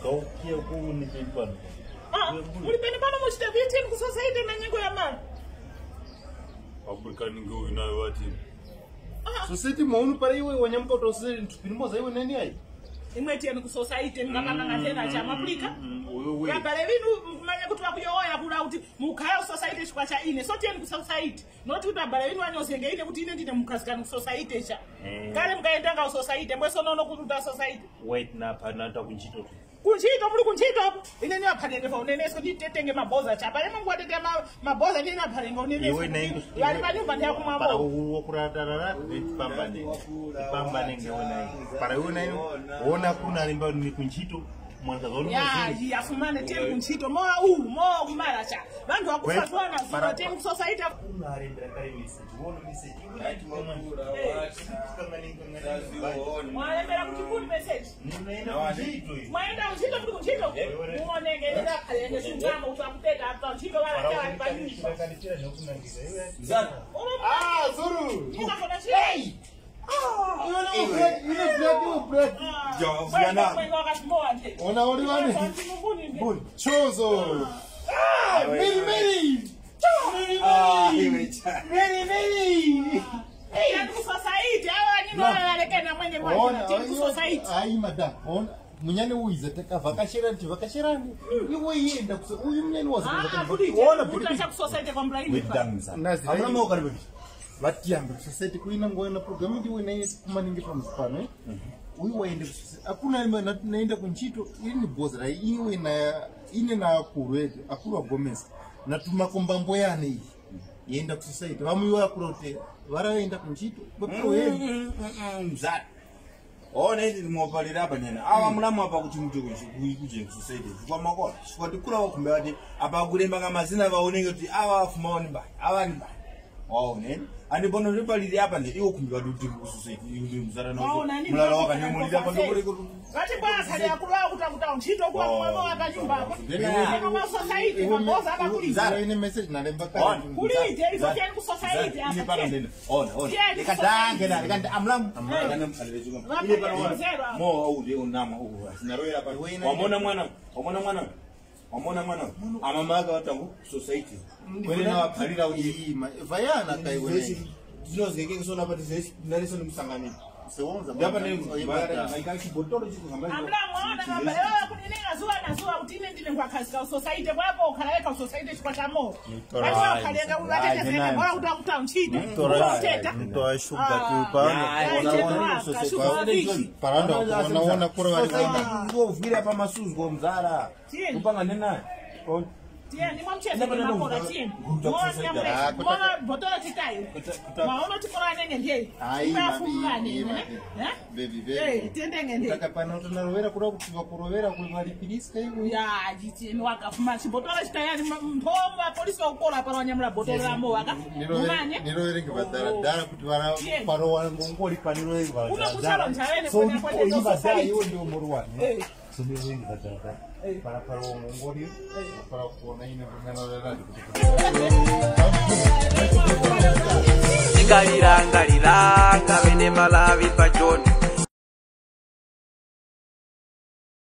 Kaukia huko ni pano. Mulipeni pano mushita vieteni ku society na nyengo ya mara. Afrika ningo inayo wati. Society maunu para iwe wanyampa to society tupinimoza iwe nani ai? Imweteni ku society ngakanga tena cha Afrika. Ngabale binu manye kutwa kuyoya kula uti mukaya society chikwa cha ine so teni ku society not kuti abale binu anyosenge ine kuti ine ndine mukasikana ku society cha. Kale mkaenda nga society mweso nono kututa society. Wait na panata kunchito. Kunchito muri kunchito ine ni aphanele fa unene so nditenge maboza cha pale mangu atete maboza ndina aphanele unene iwe nayo yali banyumba ndi yakuma para ukuratara pambane ngeona para iwe nayo ona kuna limba ni kunchito mwanza zonu ya afumane tena kunchito mo kumara cha bantu akufatwana zona tena society kuna arendra kare message wono message mwalemera kuti message ninaenda kunchito mwaenda kunchito kuti kunchito muonenge nenda kalende sungama utakuteka hapa kunchito wala kala panyumba kanitira nokunangiza iwe zuru nikafona hey Ona ori wani bun chozo meri society awa ni nona lekena mwenye mwenye society ai madam ona munyane uize teka vakashirani iwe yenda uyu munyane ona utacha ku society kwa mlaini amna mo karibu vatiyambe society kuina ngoena program ndi wena kumaningi pamsipano uyu waende akuna naenda kunchito ili ni bozra iwe na ine na akuru wa Gomez na tumakombambo yane iyi yenda ku society vamuiwa kurote varaenda kunchito bapro yenu mzati ona hizi mwapalira hapa nena awa mulamu hapa kuti mtu kuje ku society kwa makora kwa dikula wakumbe wati apa kulemba kama zina vaonenge kuti awa afumaoni ba awa ni ba wao nene ani bono ripaliri hapa ndi iwo kumbi waduti ku society ndi mzara na mulala waka ni mulira hapa ngori ko ngati kwa kale akulu kutakuta nchito kwa mwana waka nyumba hapo kama society maboza hapa kuliza ine message na lemba kali kulije hizo tena ku society hapa ni pala ndena ona nikadange na nikanda amlamu kana msalejunga ile pala mo au ndio unama huko sinaroya hapa wamona mwana amamaga watangu society kwena wapalira uyima vayana kai wewe zinozeke kusona pati zesi ndaliso nimsangani sewonza hapa ni maikaki botoro chiko ngamba amla mwana ngamba wewe kuninga zuwa utine ndine kwa kazi ka society kwapo ukaleka society chikwa cha mo wewe ukaleka unatete sema bora utakuta nchito mtoa shuga tu paranda unaona kura wali ngo uvira hapa masuzu kwa mzara kupanga nena Tieni ni mwamcheze kwa makora tieni. Mwana botola titayo. Maona tikora nenge ndiye. Mafungane baby tende ngende. Takapana unarovera kura kutiva kurovera kumalipirisa hiyo ya jiti ni wakafuma sibotola titayani mpomba polisi wakola para wanyamla botola mo waka. Mumanye nirovera ngibadara kuti vara paro wangu ngoli paniro hizo vara. Unakusala mchalene kwa sababu hiyo ndio muruwani. Sumi wengi badara. Para ngori para kuona ina ngana ngalira bene malavi pachoni